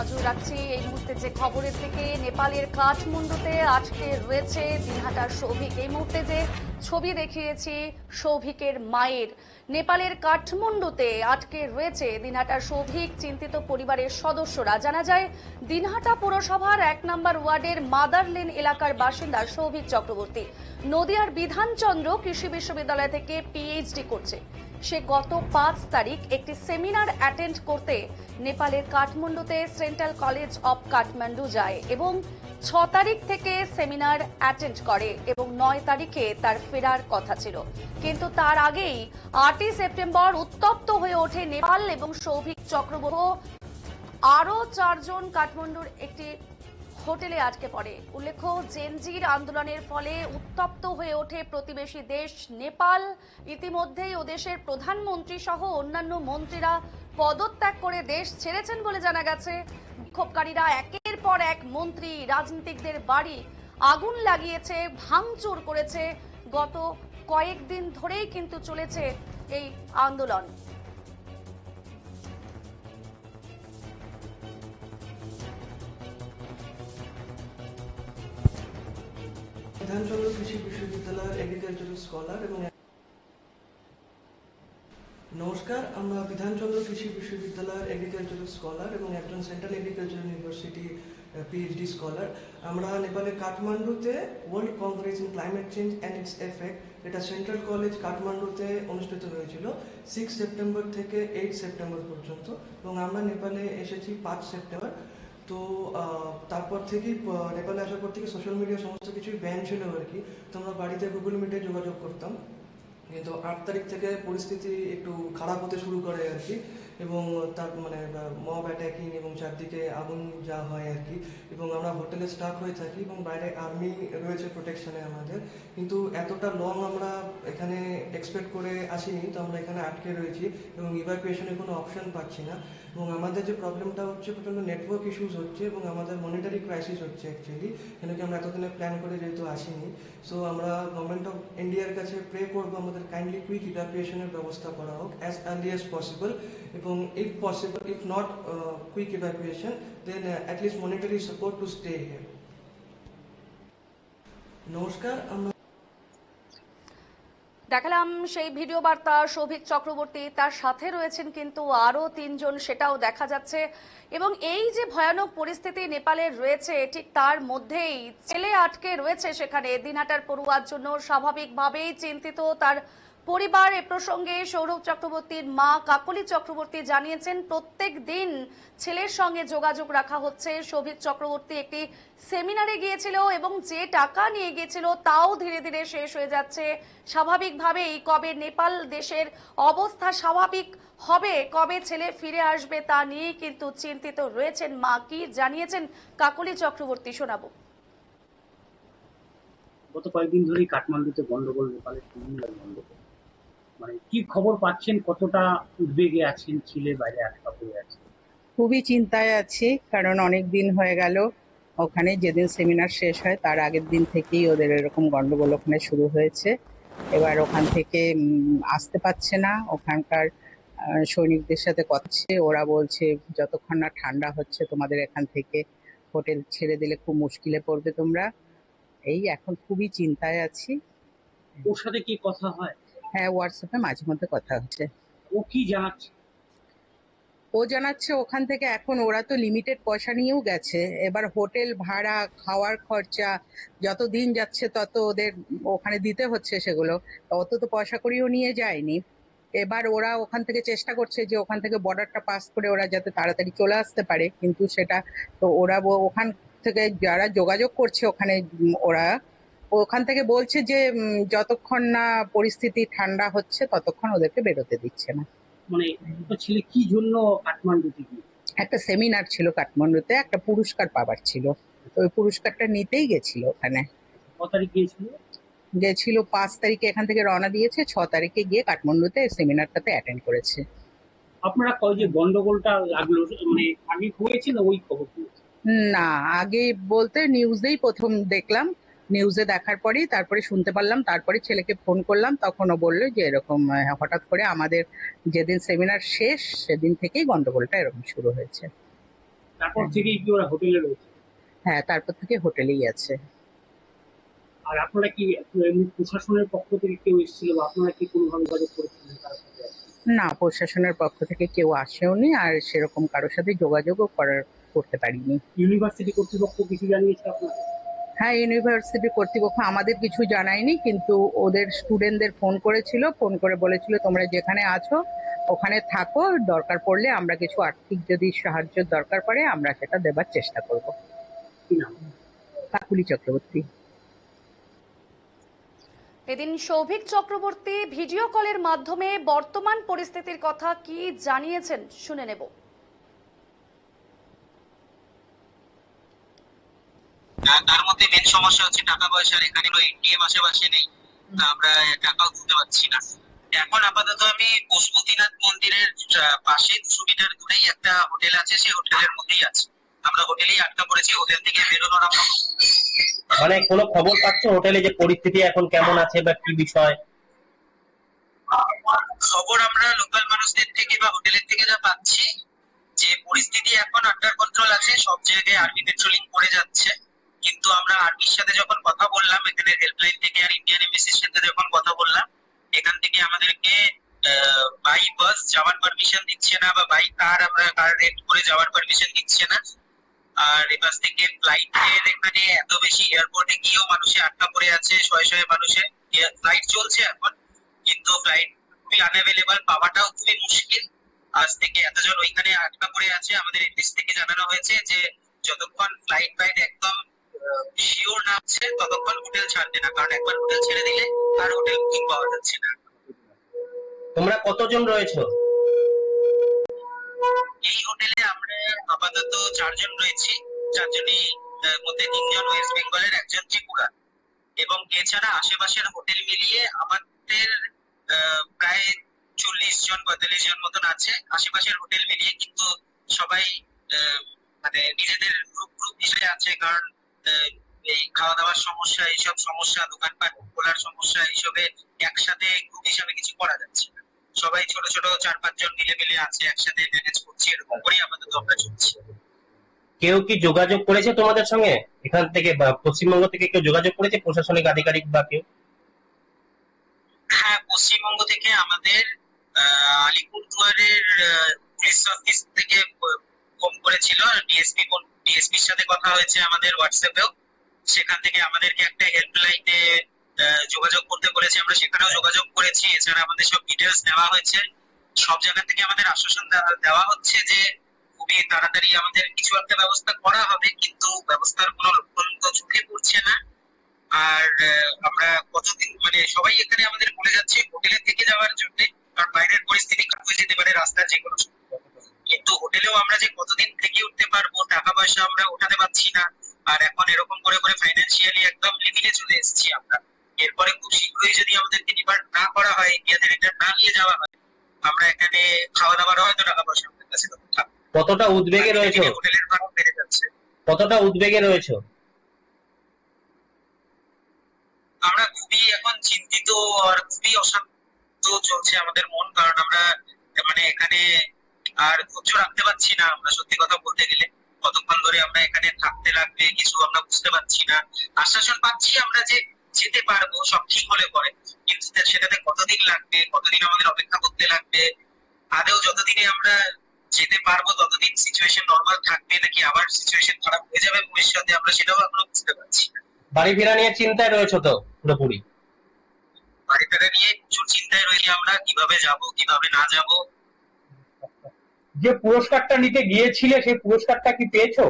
নজর রাখছি এই মুহূর্তে যে খবরের থেকে। নেপালের কাঠমান্ডুতে আজকে রয়েছে দিনহাটার সৌভিক। এই মুহূর্তে যে ছবি দেখিয়েছি সৌভিকের মায়ের, নেপালের কাঠমান্ডুতে আটকে রয়েছে দিনহাটার সৌভিক। চিন্তিত পরিবারের সদস্যরা। জানা যায় দিনহাটা পুরসভার 1 নম্বর ওয়ার্ডের মাদার লেন এলাকার বাসিন্দা সৌভিক চক্রবর্তী নদিয়ার বিধানচন্দ্র কৃষি বিশ্ববিদ্যালয় থেকে পিএইচডি করছে। সে গত 5 তারিখ একটি সেমিনার অ্যাটেন্ড করতে নেপালের কাঠমান্ডুতে সেন্ট্রাল কলেজ অফ কাঠমান্ডু যায় এবং 6 তারিখ থেকে সেমিনার অ্যাটেন্ড করে এবং 9 তারিখে তার ফেরার কথা ছিল। কিন্তু তার আগেই 8ই সেপ্টেম্বর উত্তপ্ত হয়ে ওঠে নেপাল এবং সৌভিক চক্রবর্তী আরো 4 জন কাঠমান্ডুর একটি হোটেলে আটকে পড়ে। উল্লেখ্য, জেনজির আন্দোলনের ফলে উত্তপ্ত হয়ে ওঠে প্রতিবেশী দেশ নেপাল। ইতিমধ্যেই ও দেশের প্রধানমন্ত্রী সহ অন্যান্য মন্ত্রীরা পদত্যাগ করে দেশ ছেড়েছেন বলে জানা গেছে। বিক্ষোভকারীরা একের পর এক মন্ত্রী, রাজনীতিকদের বাড়ি আগুন লাগিয়েছে, ভাঙচুর করেছে। গত কয়েকদিন ধরেই কিন্তু চলেছে এই আন্দোলন। বিধানচন্দ্র কৃষি বিশ্ববিদ্যালয়ের এগ্রিকালচারাল স্কলার এবং নমস্কার, আমরা বিধানচন্দ্র কৃষি বিশ্ববিদ্যালয়ের এগ্রিকালচারাল স্কলার এবং একজন central agricultural university PhD scholar. আমরা নেপালের কাঠমান্ডুতে world congress in climate change and its effect, এটা সেন্ট্রাল কলেজ কাঠমান্ডুতে অনুষ্ঠিত হয়েছিল 6 সেপ্টেম্বর থেকে 8 সেপ্টেম্বর পর্যন্ত, এবং আমরা নেপালে এসেছি 5 সেপ্টেম্বর। তো তারপর থেকেই নেপালে আসার পর থেকে সোশ্যাল মিডিয়া সমস্ত কিছুই ব্যান ছিল আর কি। তো আমরা বাড়িতে গুগল মিটে যোগাযোগ করতাম, কিন্তু 8 তারিখ থেকে পরিস্থিতি একটু খারাপ হতে শুরু করে আর কি, এবং তার মানে মব অ্যাটাকিং এবং চারদিকে আগুন যা হয় আর কি, এবং আমরা হোটেলে স্টাক হয়ে থাকি এবং বাইরে আর্মি রয়েছে প্রোটেকশনে আমাদের। কিন্তু এতটা লং আমরা এখানে এক্সপেক্ট করে আসিনি, তো আমরা এখানে আটকে রয়েছি এবং ইভ্যাকুয়েশনের কোনো অপশন পাচ্ছি না। এবং আমাদের যে প্রবলেমটা হচ্ছে, প্রচণ্ড নেটওয়ার্ক ইস্যুস হচ্ছে এবং আমাদের মনিটারি ক্রাইসিস হচ্ছে অ্যাকচুয়ালি, কেন কি আমরা এতদিনে প্ল্যান করে যেহেতু আসিনি। সো আমরা গভর্নমেন্ট অফ ইন্ডিয়ার কাছে প্রে করবো আমাদের কাইন্ডলি কুইক ইভ্যাকুয়েশনের ব্যবস্থা করা হোক অ্যাজ আর্লি অ্যাজ পসিবল, এবং if possible, if not quick evacuation, then at least monetary support to stay here. নমস্কার, আমরা দেখালাম সেই ভিডিও বার্তা সৌভিক চক্রবর্তী, তার সাথে রয়েছেন কিন্তু আরো 3 জন, সেটাও দেখা যাচ্ছে। এবং এই যে ভয়ানক পরিস্থিতি নেপালের রয়েছে, ঠিক তার মধ্যেই ছেলে আটকে রয়েছে সেখানে দিনহাটার পড়ুয়ার জন্য। স্বাভাবিকভাবেই চিন্তিত তার পরিবার। এ প্রসঙ্গে সৌরভ চক্রবর্তীর মা কাকলি চক্রবর্তী জানিয়েছেন প্রত্যেক দিন ছেলের সঙ্গে যোগাযোগ রাখা হচ্ছে। সৌভিক চক্রবর্তী একটি সেমিনারে গিয়েছিল এবং যে টাকা নিয়ে গিয়েছিল তাও ধীরে ধীরে শেষ হয়ে যাচ্ছে। স্বাভাবিকভাবেই কবে নেপাল দেশের অবস্থা স্বাভাবিক হবে, কবে ছেলে ফিরে আসবে, তা নিয়েই কিন্তু চিন্তিত রয়েছেন মা। কি জানিয়েছেন কাকলি চক্রবর্তী শোনাবো। গত কয়েকদিন ধরেই কাঠমান্ডুতে গন্ডগোল, নেপালের বিভিন্ন গন্ডগোল, মানে কি খবর পাচ্ছেন, কতটা উদ্বেগে আছেন, ছেলে বাইরে আটকা পড়ে আছে? খুবই চিন্তায় আছি, কারণ অনেক দিন হয়ে গেল। ওখানে যেদিন সেমিনার শেষ হয় তার আগের দিন থেকেই ওদের এরকম গন্ডগোল ওখানে শুরু হয়েছে। এবার ওখান থেকে আসতে পারছে না। ওখানকার সৈনিকদের সাথে কথা হচ্ছে, ওরা বলছে যতক্ষণ না ঠান্ডা হচ্ছে তোমাদের এখান থেকে হোটেল ছেড়ে দিলে খুব মুশকিলে পড়বে তোমরা। এই এখন খুবই চিন্তায় আছি। ওর সাথে কি কথা হয়? হ্যাঁ, হোয়াটসঅ্যাপে মাঝে মধ্যে কথা হচ্ছে। ও কি জানাচ্ছে? ও জানাচ্ছে ওখান থেকে এখন ওরা তো লিমিটেড পয়সা নিয়েও গেছে, এবার হোটেল ভাড়া, খাওয়ার খরচা যত দিন যাচ্ছে তত ওদের ওখানে দিতে হচ্ছে সেগুলো। অত তো পয়সা করিও নিয়ে যায়নি। এবার ওরা ওখান থেকে চেষ্টা করছে যে ওখান থেকে বর্ডারটা পাস করে ওরা যাতে তাড়াতাড়ি চলে আসতে পারে, কিন্তু সেটা তো ওরা ওখান থেকে যারা যোগাযোগ করছে ওখানে ওরা ওখান থেকে বলছে যে যতক্ষণ না পরিস্থিতি ঠান্ডা হচ্ছে ততক্ষণ ওদেরকে বেরোতে দিচ্ছে না। মানে ছেলে কি জন্য কাঠমান্ডুতে গিয়ে? একটা সেমিনার ছিল কাঠমান্ডুতে, একটা পুরস্কার পাবার ছিল, তো ওই পুরস্কারটা নিতেই গেছিল ওখানে। কত তারিখ গিয়েছিল? গেছিল 5 তারিখে এখান থেকে রওনা দিয়েছে, 6 তারিখে গিয়ে কাঠমান্ডুতে সেমিনারটাতে অ্যাটেন্ড করেছে। আপনারা কয় যে গন্ডগোলটা লাগলো, মানে আগে হয়েছে না ওই খবর পেয়েছে? না, আগে বলতে নিউজেই প্রথম দেখলাম, নিউজে দেখার পরেই তারপরে শুনতে পারলাম, তারপরে ছেলেকে ফোন করলাম, তখন ও বললো যে এরকম হঠাৎ করে আমাদের যেদিন সেমিনার শেষ সেদিন থেকেই গন্ডগোলটা এরকম শুরু হয়েছে। তারপর থেকেই কি ওরা হোটেলে রয়েছে? হ্যাঁ, তারপর থেকে হোটেলেই আছে। আর আপনারা কি এমনি প্রশাসনের পক্ষ থেকে কেউ এসেছিল বা আপনারা কি কোনোভাবে যোগাযোগ করেছিলেন তার সাথে? না, প্রশাসনের পক্ষ থেকে কেউ আসেওনি, আর সেরকম কারোর সাথে যোগাযোগও করতে পারিনি। ইউনিভার্সিটি কর্তৃপক্ষ কিছু জানিয়েছে আপনাদের? হ্যাঁ, ইউনিভার্সিটি কর্তৃপক্ষ আমাদের কিছু জানায়নি, কিন্তু ওদের স্টুডেন্টদের ফোন করেছিল, ফোন করে বলেছিল তোমরা যেখানে আছো ওখানে থাকো, দরকার পড়লে আমরা কিছু আর্থিক যদি সাহায্যের দরকার পড়ে আমরা সেটা দেবার চেষ্টা করব। কি নাম? কাকুলি চক্রবর্তী। এদিন সৌভিক চক্রবর্তী ভিডিও কলের মাধ্যমে বর্তমান পরিস্থিতির কথা কি জানিয়েছেন শুনে নেব। তার মধ্যে মেন সমস্যা হচ্ছে টাকা পয়সার। এখানে এটিএম আশেপাশে নেই, আমরা টাকাও তুলতে পারছি না। এখন আপাতত আমি পশুপতিনাথ মন্দিরের পাশে 200 মিটার দূরেই একটা হোটেল আছে, সেই হোটেলের মধ্যেই আছে। আমরা হোটেলেই আটকা পড়েছি, হোটেল থেকে বেরোনোর মানে কোনো খবর পাচ্ছ হোটেলে যে পরিস্থিতি এখন কেমন আছে বা কি বিষয়? খবর আমরা লোকাল মানুষদের থেকে বা হোটেলের থেকে যা পাচ্ছি, যে পরিস্থিতি এখন আন্ডার কন্ট্রোল আছে, সব জায়গায় আর্মি পেট্রোলিং করে যাচ্ছে। কিন্তু আমরা আর্মির সাথে যখন কথা বললাম, এখানে হেল্পলাইন থেকে আর ইন্ডিয়ান এমবেসির সাথে যখন কথা বললাম, এখান থেকে আমাদেরকে বাই বাস যাওয়ার পারমিশন দিচ্ছে না, বা বাই কার আমরা কার রেন্ট করে যাওয়ার পারমিশন দিচ্ছে না। আর এবার থেকে ফ্লাইটের এখানে এত বেশি, এয়ারপোর্টে গিয়েও মানুষে আটকা পড়ে আছে, শয়ে শয়ে মানুষে। ফ্লাইট চলছে এখন, কিন্তু ফ্লাইট খুবই আনঅ্যাভেলেবল, পাওয়াটাও খুবই মুশকিল। আজ থেকে এতজন ওইখানে আটকা পড়ে আছে। আমাদের দেশ থেকে জানানো হয়েছে যে যতক্ষণ ফ্লাইট একদম শিওর না হচ্ছে ততক্ষণ হোটেল ছাড়বে না, কারণ একবার হোটেল ছেড়ে দিলে আর হোটেল বুকিং পাওয়া যাচ্ছে না। তোমরা কতজন রয়েছো এই হোটেলে? আমরা আপাতত 4 জন রয়েছি। 4 জনই মধ্যে 3 জন ওয়েস্ট বেঙ্গলের, একজন ত্রিপুরা, এবং এছাড়া আশেপাশের হোটেল মিলিয়ে আমাদের প্রায় 40 জন 45 জন মতন আছে আশেপাশের হোটেল মিলিয়ে। কিন্তু সবাই মানে নিজেদের গ্রুপ গ্রুপ হিসেবে আছে, কারণ এই খাওয়া দাওয়ার সমস্যা, এইসব সমস্যা, দোকানপাট খোলার সমস্যা, এইসবে একসাথে গ্রুপ হিসাবে কিছু করা যাচ্ছে না। সবাই ছোট ছোট 4-5 জন মিলে মিলে আছে, একসাথে ম্যানেজ করছি, এরকম করেই আপাতত আমরা চলছি। কেউ কি যোগাযোগ করেছে তোমাদের সঙ্গে এখান থেকে বা পশ্চিমবঙ্গ থেকে কেউ যোগাযোগ করেছে, প্রশাসনিক আধিকারিক বা কেউ? হ্যাঁ, পশ্চিমবঙ্গ থেকে আমাদের আলিপুরদুয়ারের পুলিশ অফিস থেকে ফোন করেছিল, ডিএসপির সাথে কথা হয়েছে আমাদের হোয়াটসঅ্যাপেও। সেখান থেকে আমাদেরকে একটা হেল্পলাইনে যোগাযোগ করতে বলেছে, আমরা সেখানেও যোগাযোগ করেছি। এছাড়া আমাদের সব ডিটেলস নেওয়া হয়েছে। সব জায়গা থেকে আমাদের আশ্বাসন দেওয়া হচ্ছে যে খুবই তাড়াতাড়ি আমাদের কিছু একটা ব্যবস্থা করা হবে, কিন্তু ব্যবস্থার কোনো লক্ষণ তো চোখে পড়ছে না। আর আমরা কতদিন, মানে সবাই এখানে আমাদের বলে যাচ্ছে হোটেলের থেকে যাওয়ার জন্য, কারণ বাইরের পরিস্থিতি খারাপ হয়ে যেতে পারে রাস্তার যে কোনো সময়। কিন্তু হোটেলেও আমরা যে কতদিন থেকে উঠতে পারবো, টাকা পয়সা আমরা উঠাতে পারছি না। আর এখন এরকম করে করে ফাইন্যান্সিয়ালি একদম লিমিটে চলে এসেছি আমরা। এরপরে খুব শীঘ্রই যদি আমাদেরকে ডিপার্ট না করা হয়, ইন্ডিয়াতে রিটার্ন না নিয়ে যাওয়া হয়, আমরা এখানে খাওয়া দাওয়ার হয়তো টাকা পয়সা আমাদের কাছে থাকবে। কতটা উদ্বেগে রয়েছে? হোটেলের ভাড়া বেড়ে যাচ্ছে। কতটা উদ্বেগে রয়েছে? আমরা খুবই এখন চিন্তিত আর খুবই অশান্ত চলছে আমাদের মন, কারণ আমরা মানে এখানে আর ধৈর্য রাখতে পারছি না। আমরা সত্যি কথা বলতে গেলে কতক্ষণ ধরে আমরা এখানে থাকতে লাগবে কিছু আমরা বুঝতে পারছি না। আশ্বাসন পাচ্ছি আমরা যে যেতে পারবো, সব ঠিক হলে পরে, কিন্তু সেটাতে কতদিন লাগবে, কতদিন আমাদের অপেক্ষা করতে লাগবে, আদেও যতদিনে আমরা যেতে পারবো ততদিন সিচুয়েশন নর্মাল থাকবে নাকি আবার সিচুয়েশন খারাপ হয়ে যাবে ভবিষ্যতে, আমরা সেটাও এখনো বুঝতে পারছি না। বাড়ি ফেরা নিয়ে চিন্তায় রয়েছে তো পুরোপুরি? বাড়ি ফেরা নিয়ে প্রচুর চিন্তায় রয়েছি আমরা, কিভাবে যাব কিভাবে না যাব। যে পুরস্কারটা নিতে গিয়েছিলে সেই পুরস্কারটা কি পেয়েছো,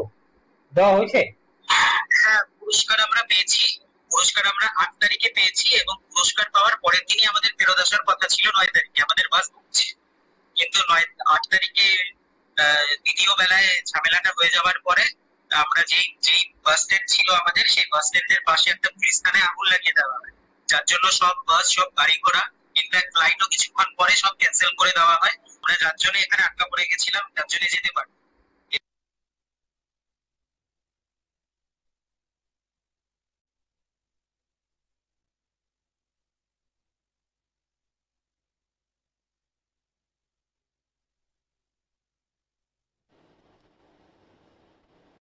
দেওয়া হয়েছে? হ্যাঁ, পুরস্কার আমরা পেয়েছি। পুরস্কার আমরা 8 তারিখে পেয়েছি, এবং পুরস্কার পাওয়ার পরের দিনই আমাদের ফেরত আসার কথা ছিল 9 তারিখে। আমাদের বাস ঢুকছে, কিন্তু 8 তারিখে দ্বিতীয় বেলায় ঝামেলাটা হয়ে যাওয়ার পরে আমরা যেই বাস স্ট্যান্ড ছিল আমাদের, সেই বাস স্ট্যান্ডের পাশে একটা পুলিশ থানায় আগুন লাগিয়ে দেওয়া হয়, যার জন্য সব বাস, সব গাড়ি ঘোড়া, ইনফ্যাক্ট ফ্লাইটও কিছুক্ষণ পরে সব ক্যান্সেল করে দেওয়া হয়। আমরা যার জন্য এখানে আটকা পড়ে গেছিলাম, যার জন্য যেতে পারি।